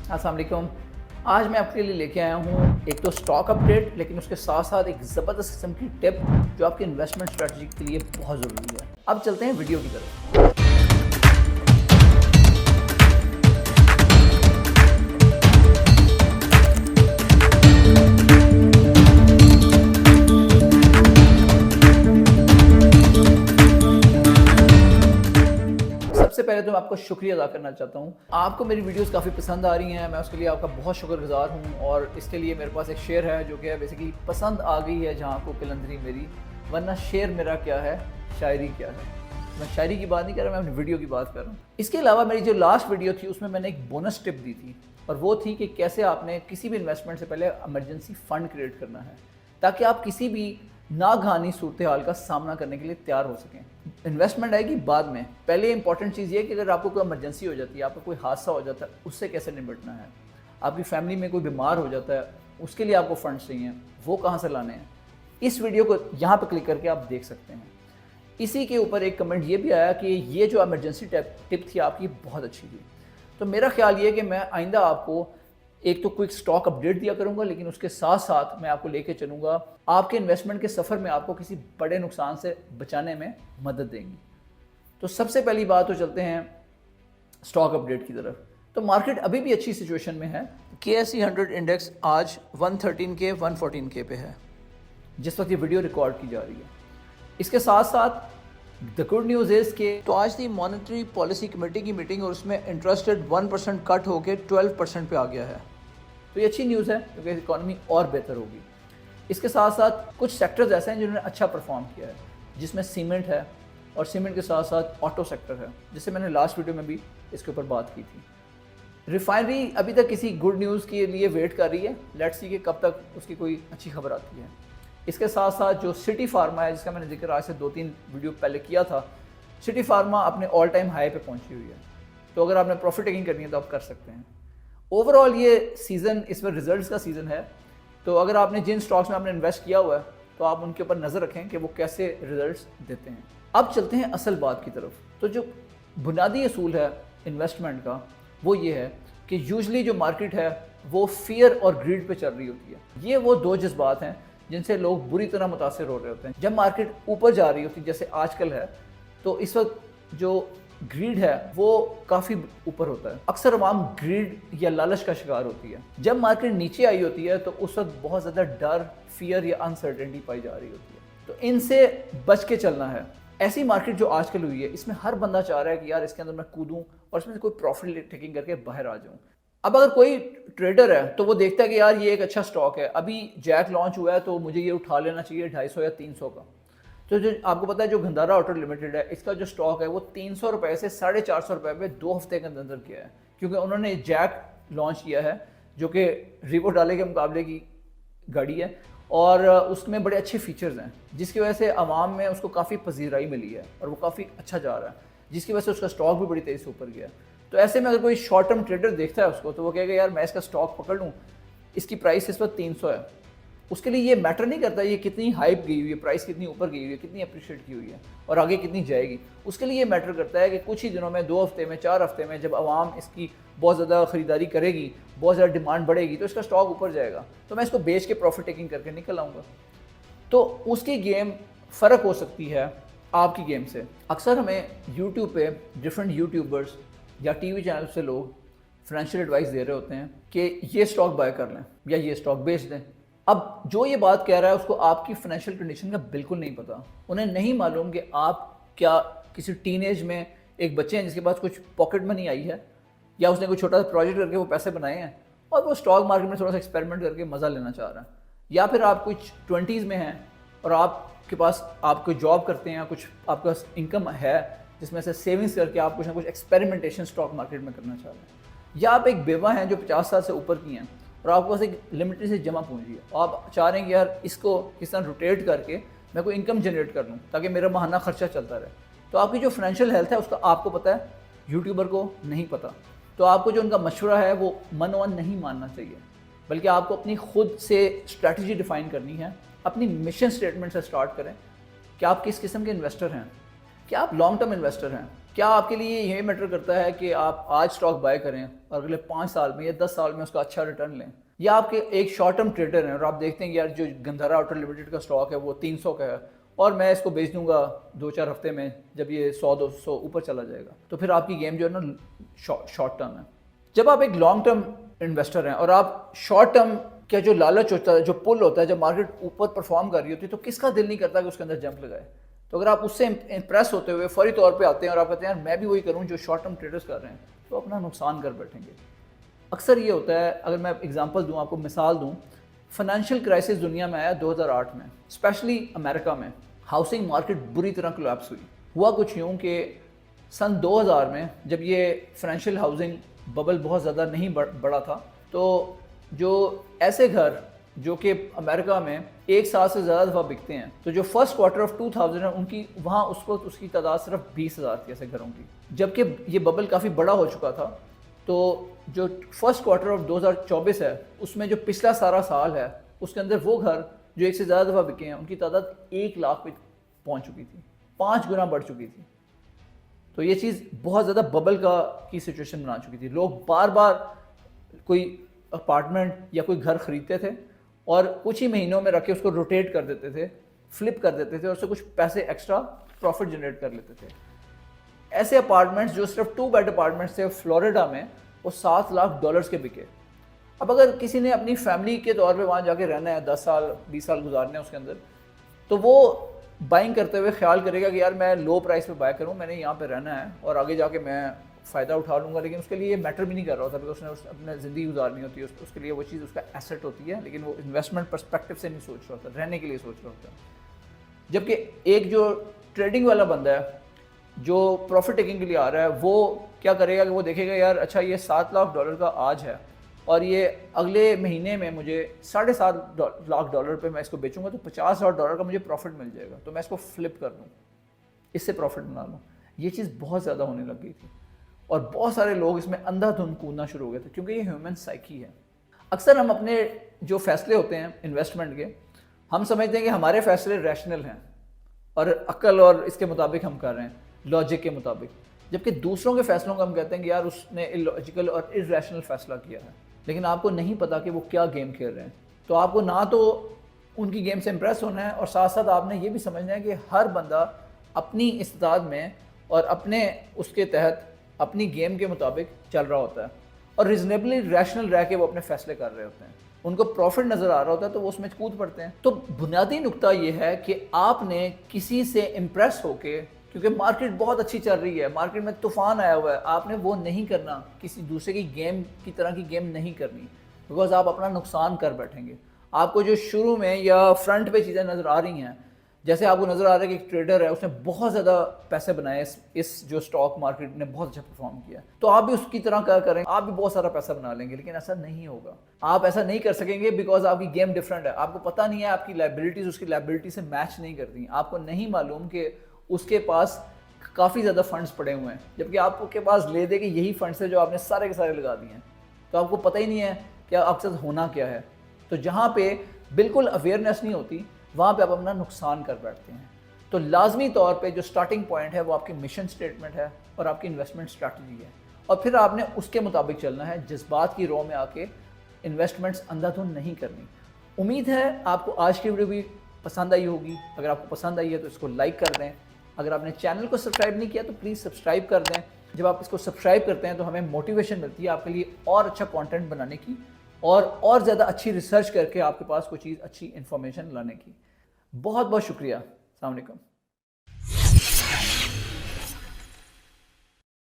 अस्सलाम वालेकुम। आज मैं आपके लिए लेके आया हूँ एक तो स्टॉक अपडेट, लेकिन उसके साथ साथ एक ज़बरदस्त किस्म की टिप जो आपकी इन्वेस्टमेंट स्ट्रेटजी के लिए बहुत ज़रूरी है। अब चलते हैं वीडियो की तरफ। सबसे पहले तो मैं आपको शुक्रिया अदा करना चाहता हूँ। आपको मेरी वीडियोस काफ़ी पसंद आ रही हैं, मैं उसके लिए आपका बहुत शुक्रगुजार हूँ। और इसके लिए मेरे पास एक शेर है जो कि है बेसिकली पसंद आ गई है जहाँ को कलंदरी मेरी, वरना शेर मेरा क्या है, शायरी क्या है। मैं शायरी की बात नहीं कर रहा, मैं अपनी वीडियो की बात कर रहा हूँ। इसके अलावा मेरी जो लास्ट वीडियो थी उसमें मैंने एक बोनस टिप दी थी, और वो थी कि कैसे आपने किसी भी इन्वेस्टमेंट से पहले इमरजेंसी फ़ंड क्रिएट करना है ताकि आप किसी भी नागहानी सूरत हाल का सामना करने के लिए तैयार हो सकें। इन्वेस्टमेंट आएगी बाद में, पहले इंपॉर्टेंट चीज़ ये है कि अगर आपको कोई इमरजेंसी हो जाती है, आपका कोई हादसा हो जाता है, उससे कैसे निपटना है। आपकी फैमिली में कोई बीमार हो जाता है, उसके लिए आपको फंड्स चाहिए, वो कहाँ से लाने हैं। इस वीडियो को यहाँ पर क्लिक करके आप देख सकते हैं। इसी के ऊपर एक कमेंट ये भी आया कि ये जो इमरजेंसी टिप थी आपकी बहुत अच्छी थी। तो मेरा ख्याल ये है कि मैं आइंदा आपको एक तो क्विक स्टॉक अपडेट दिया करूंगा, लेकिन उसके साथ साथ मैं आपको लेके चलूंगा आपके इन्वेस्टमेंट के सफ़र में आपको किसी बड़े नुकसान से बचाने में मदद देंगी। तो सबसे पहली बात तो चलते हैं स्टॉक अपडेट की तरफ। तो मार्केट अभी भी अच्छी सिचुएशन में है। KSE 100 इंडेक्स आज 113K 114K पे है जिस वक्त ये वीडियो रिकॉर्ड की जा रही है। इसके साथ साथ द गुड न्यूज़ इज़ के तो आज थी मॉनेटरी पॉलिसी कमेटी की मीटिंग, और उसमें इंटरेस्ट रेट 1% कट होकर 12% पे आ गया है। तो ये अच्छी न्यूज़ है क्योंकि इकॉनमी और बेहतर होगी। इसके साथ साथ कुछ सेक्टर्स ऐसे हैं जिन्होंने अच्छा परफॉर्म किया है, जिसमें सीमेंट है, और सीमेंट के साथ साथ ऑटो सेक्टर है, जिससे मैंने लास्ट वीडियो में भी इसके ऊपर बात की थी। रिफाइनरी अभी तक किसी गुड न्यूज़ के लिए वेट कर रही है, लेट्स सी कि कब तक उसकी कोई अच्छी खबर आती है। इसके साथ साथ जो सिटी फार्मा है, जिसका मैंने जिक्र आज से 2-3 वीडियो पहले किया था, सिटी फार्मा अपने ऑल टाइम हाई पे पहुंची हुई है। तो अगर आपने प्रॉफिट टेकिंग करनी है तो आप कर सकते हैं। ओवरऑल ये सीज़न इसमें रिजल्ट्स का सीज़न है, तो अगर आपने जिन स्टॉक्स में आपने इन्वेस्ट किया हुआ है तो आप उनके ऊपर नज़र रखें कि वो कैसे रिजल्ट्स देते हैं। अब चलते हैं असल बात की तरफ। तो जो बुनियादी असूल है इन्वेस्टमेंट का वो ये है कि यूजली जो मार्केट है वो फियर और ग्रीड पे चल रही होती है। ये वो दो जज्बात हैं जिनसे लोग बुरी तरह मुतासिर हो रहे होते हैं। जब मार्केट ऊपर जा रही होती है जैसे आजकल है, तो इस वक्त जो ग्रीड है वो काफ़ी ऊपर होता है। अक्सर आवाम ग्रीड या लालच का शिकार होती है। जब मार्केट नीचे आई होती है तो उस वक्त बहुत ज़्यादा डर, फियर या अनसर्टेनिटी पाई जा रही होती है। तो इनसे बच के चलना है। ऐसी मार्केट जो आजकल हुई है, इसमें हर बंदा चाह रहा है कि यार इसके अंदर मैं कूदूं और इसमें से कोई प्रॉफिट टेकिंग करके बाहर आ जाऊं। अब अगर कोई ट्रेडर है तो वो देखता है कि यार ये एक अच्छा स्टॉक है, अभी जैक लॉन्च हुआ है तो मुझे ये उठा लेना चाहिए 250 या 300 का। तो जो आपको पता है जो गंधारा ऑटो लिमिटेड है, इसका जो स्टॉक है वो 300 रुपये से 450 रुपये पे 2 हफ्ते के अंदर किया है, क्योंकि उन्होंने जैक लॉन्च किया है जो कि रिवो डाले के मुकाबले की गाड़ी है, और उसमें बड़े अच्छे फीचर्स हैं जिसकी वजह से आवाम में उसको काफ़ी पजीराई मिली है और वो काफ़ी अच्छा जा रहा है, जिसकी वजह से उसका स्टॉक भी बड़ी तेज़ी से ऊपर गया। तो ऐसे में अगर कोई शॉर्ट टर्म ट्रेडर देखता है उसको, तो वो कहेगा यार मैं इसका स्टॉक पकड़ लूँ, इसकी प्राइस इस वक्त 300 है। उसके लिए ये मैटर नहीं करता ये कितनी हाइप गई हुई है, प्राइस कितनी ऊपर गई हुई है, कितनी अप्रिशिएट की हुई है और आगे कितनी जाएगी। उसके लिए ये मैटर करता है कि कुछ ही दिनों में, 2 हफ्ते में, 4 हफ्ते में जब आवाम इसकी बहुत ज़्यादा ख़रीदारी करेगी, बहुत ज़्यादा डिमांड बढ़ेगी, तो इसका स्टॉक ऊपर जाएगा, तो मैं इसको बेच के प्रॉफिट टेकिंग करके निकल आऊँगा। तो उसकी गेम फ़र्क हो सकती है आपकी गेम से। अक्सर हमें यूट्यूब पे डिफरेंट यूट्यूबर्स या टीवी चैनल से लोग फाइनेंशियल एडवाइस दे रहे होते हैं कि ये स्टॉक बाय कर लें या ये स्टॉक बेच दें। अब जो ये बात कह रहा है उसको आपकी फाइनेंशियल कंडीशन का बिल्कुल नहीं पता। उन्हें नहीं मालूम कि आप क्या किसी टीनेज में एक बच्चे हैं जिसके पास कुछ पॉकेट मनी आई है, या उसने कोई छोटा सा प्रोजेक्ट करके वो पैसे बनाए हैं और वो स्टॉक मार्केट में थोड़ा सा एक्सपेरिमेंट करके मज़ा लेना चाह रहा है, या फिर आप कुछ 20s में हैं और आपके पास आप कोई जॉब करते हैं, कुछ आपके पास इनकम है जिसमें से सेविंग्स करके आप कुछ ना कुछ एक्सपेरिमेंटेशन स्टॉक मार्केट में करना चाह रहे हैं, या आप एक बेवा हैं जो 50 साल से ऊपर की हैं और आपके पास एक लिमिटेड से जमा पूंजी है, आप चाह रहे हैं कि यार इसको किस तरह रोटेट करके मैं कोई इनकम जनरेट कर लूँ ताकि मेरा माहाना खर्चा चलता रहे। तो आपकी जो फाइनेंशियल हेल्थ है उसका आपको पता है, यूट्यूबर को नहीं पता। तो आपको जो उनका मशवरा है वो मनवन नहीं मानना चाहिए, बल्कि आपको अपनी खुद से स्ट्रैटेजी डिफाइन करनी है। अपनी मिशन स्टेटमेंट से स्टार्ट करें कि आप किस किस्म के इन्वेस्टर हैं, क्या आप लॉन्ग टर्म इन्वेस्टर हैं کیا آپ کے لیے یہ میٹر کرتا ہے کہ آپ آج اسٹاک بائی کریں اور اگلے 5 سال میں یا 10 سال میں اس کا اچھا ریٹرن لیں، یا آپ کے ایک شارٹ ٹرم ٹریڈر ہیں اور آپ دیکھتے ہیں کہ یار جو گندھرا آٹو لمیٹڈ کا اسٹاک ہے وہ 300 کا ہے اور میں اس کو بیچ دوں گا 2-4 ہفتے میں جب یہ 100-200 اوپر چلا جائے گا، تو پھر آپ کی گیم جو ہے نا شارٹ ٹرم ہے۔ جب آپ ایک لانگ ٹرم انویسٹر ہیں اور آپ شارٹ ٹرم کا جو لالچ ہوتا ہے، جو پل ہوتا ہے، جب مارکیٹ اوپر پرفارم کر رہی ہوتی ہے تو کس کا دل نہیں کرتا کہ اس کے اندر جمپ لگائے؟ تو اگر آپ اس سے امپریس ہوتے ہوئے فوری طور پہ آتے ہیں اور آپ کہتے ہیں میں بھی وہی کروں جو شارٹ ٹرم ٹریڈرز کر رہے ہیں، تو اپنا نقصان کر بیٹھیں گے۔ اکثر یہ ہوتا ہے، اگر میں ایگزامپل دوں، آپ کو مثال دوں، فائنینشیل کرائسس دنیا میں آیا 2008 میں، اسپیشلی امریکہ میں ہاؤسنگ مارکیٹ بری طرح کولیپس ہوئی۔ ہوا کچھ یوں کہ سن 2000 میں جب یہ فائنینشیل ہاؤسنگ ببل بہت زیادہ نہیں بڑا تھا، تو جو ایسے گھر جو کہ امریکہ میں 1 سال سے زیادہ دفعہ بکتے ہیں، تو جو فرسٹ کوارٹر آف 2000 ہے ان کی وہاں اس وقت اس کی تعداد صرف 20,000 تھی ایسے گھروں کی، جبکہ یہ ببل کافی بڑا ہو چکا تھا۔ تو جو فرسٹ کوارٹر آف 2024 ہے اس میں جو پچھلا سارا سال ہے اس کے اندر وہ گھر جو 1 سے زیادہ دفعہ بکے ہیں ان کی تعداد 1 لاکھ پہ پہنچ چکی تھی، 5 گنا بڑھ چکی تھی۔ تو یہ چیز بہت زیادہ ببل کی سچویشن بنا چکی تھی۔ لوگ بار بار کوئی اپارٹمنٹ یا کوئی گھر خریدتے تھے اور کچھ ہی مہینوں میں رکھ کے اس کو روٹیٹ کر دیتے تھے، فلپ کر دیتے تھے اور اس سے کچھ پیسے ایکسٹرا پروفٹ جنریٹ کر لیتے تھے۔ ایسے اپارٹمنٹس جو صرف 2 بیڈ اپارٹمنٹس تھے فلوریڈا میں، وہ $7 لاکھ کے بکے۔ اب اگر کسی نے اپنی فیملی کے طور پہ وہاں جا کے رہنا ہے، 10 سال 20 سال گزارنے ہیں اس کے اندر، تو وہ بائنگ کرتے ہوئے خیال کرے گا کہ یار میں لو پرائس پہ بائی کروں، میں نے یہاں پہ رہنا ہے اور آگے جا کے میں فائدہ اٹھا لوں گا، لیکن اس کے لیے یہ میٹر بھی نہیں کر رہا ہوتا، بیکاز اس نے اپنے زندگی گزارنی ہوتی ہے، اس کے لیے وہ چیز اس کا ایسٹ ہوتی ہے، لیکن وہ انویسٹمنٹ پرسپیکٹو سے نہیں سوچ رہا ہوتا، رہنے کے لیے سوچ رہا ہوتا ہے۔ جبکہ ایک جو ٹریڈنگ والا بندہ ہے جو پروفٹ ٹیکنگ کے لیے آ رہا ہے، وہ کیا کرے گا کہ وہ دیکھے گا یار اچھا یہ $7 لاکھ کا آج ہے اور یہ اگلے مہینے میں مجھے $7.5 لاکھ پہ میں اس کو بیچوں گا تو $50,000 کا مجھے پروفٹ مل جائے گا، تو میں اس کو فلپ کر دوں، اس سے پروفٹ بنا لوں۔ یہ چیز بہت زیادہ ہونے لگ گئی تھی اور بہت سارے لوگ اس میں اندھا دھند کودنا شروع ہو گئے تھے، کیونکہ یہ ہیومن سائیکی ہے۔ اکثر ہم اپنے جو فیصلے ہوتے ہیں انویسٹمنٹ کے، ہم سمجھتے ہیں کہ ہمارے فیصلے ریشنل ہیں اور عقل اور اس کے مطابق ہم کر رہے ہیں، لاجک کے مطابق، جبکہ دوسروں کے فیصلوں کو ہم کہتے ہیں کہ یار اس نے اللاجیکل اور ارریشنل فیصلہ کیا ہے، لیکن آپ کو نہیں پتا کہ وہ کیا گیم کھیل رہے ہیں۔ تو آپ کو نہ تو ان کی گیم سے امپریس ہونا ہے اور ساتھ ساتھ آپ نے یہ بھی سمجھنا ہے کہ ہر بندہ اپنی استطاعت میں اور اپنے اس کے تحت اپنی گیم کے مطابق چل رہا ہوتا ہے اور ریزنیبلی ریشنل رہ کے وہ اپنے فیصلے کر رہے ہوتے ہیں۔ ان کو پروفٹ نظر آ رہا ہوتا ہے تو وہ اس میں کود پڑتے ہیں۔ تو بنیادی نقطہ یہ ہے کہ آپ نے کسی سے امپریس ہو کے، کیونکہ مارکیٹ بہت اچھی چل رہی ہے، مارکیٹ میں طوفان آیا ہوا ہے، آپ نے وہ نہیں کرنا، کسی دوسرے کی گیم کی طرح کی گیم نہیں کرنی، بیکاز آپ اپنا نقصان کر بیٹھیں گے۔ آپ کو جو شروع میں یا فرنٹ پہ چیزیں نظر آ رہی ہیں، جیسے آپ کو نظر آ رہا ہے کہ ایک ٹریڈر ہے، اس نے بہت زیادہ پیسے بنائے، اس جو اسٹاک مارکیٹ نے بہت اچھا پرفارم کیا، تو آپ بھی اس کی طرح کیا کریں، آپ بھی بہت سارا پیسہ بنا لیں گے، لیکن ایسا نہیں ہوگا۔ آپ ایسا نہیں کر سکیں گے بیکاز آپ کی گیم ڈفرینٹ ہے، آپ کو پتہ نہیں ہے، آپ کی لائبلٹیز اس کی لائبلٹی سے میچ نہیں کرتی، آپ کو نہیں معلوم کہ اس کے پاس کافی زیادہ فنڈز پڑے ہوئے ہیں، جبکہ آپ کے پاس لے دے کہ یہی فنڈز ہے جو آپ نے سارے کے سارے لگا دیے ہیں، تو آپ کو پتہ ہی نہیں ہے کہ آپ کے ساتھ ہونا کیا ہے۔ تو جہاں پہ بالکل اویئرنیس نہیں ہوتی وہاں پہ آپ اپنا نقصان کر بیٹھتے ہیں۔ تو لازمی طور پہ جو سٹارٹنگ پوائنٹ ہے وہ آپ کی مشن سٹیٹمنٹ ہے اور آپ کی انویسٹمنٹ اسٹریٹجی ہے، اور پھر آپ نے اس کے مطابق چلنا ہے، جذبات کی رو میں آ کے انویسٹمنٹس اندھا دھند نہیں کرنی۔ امید ہے آپ کو آج کی ویڈیو بھی پسند آئی ہوگی۔ اگر آپ کو پسند آئی ہے تو اس کو لائک کر دیں، اگر آپ نے چینل کو سبسکرائب نہیں کیا تو پلیز سبسکرائب کر دیں۔ جب آپ اس کو سبسکرائب کرتے ہیں تو ہمیں موٹیویشن ملتی ہے آپ کے لیے اور اچھا کانٹینٹ بنانے کی اور زیادہ اچھی ریسرچ کر کے آپ کے پاس کوئی چیز اچھی انفارمیشن لانے کی۔ بہت بہت شکریہ۔ السلام علیکم۔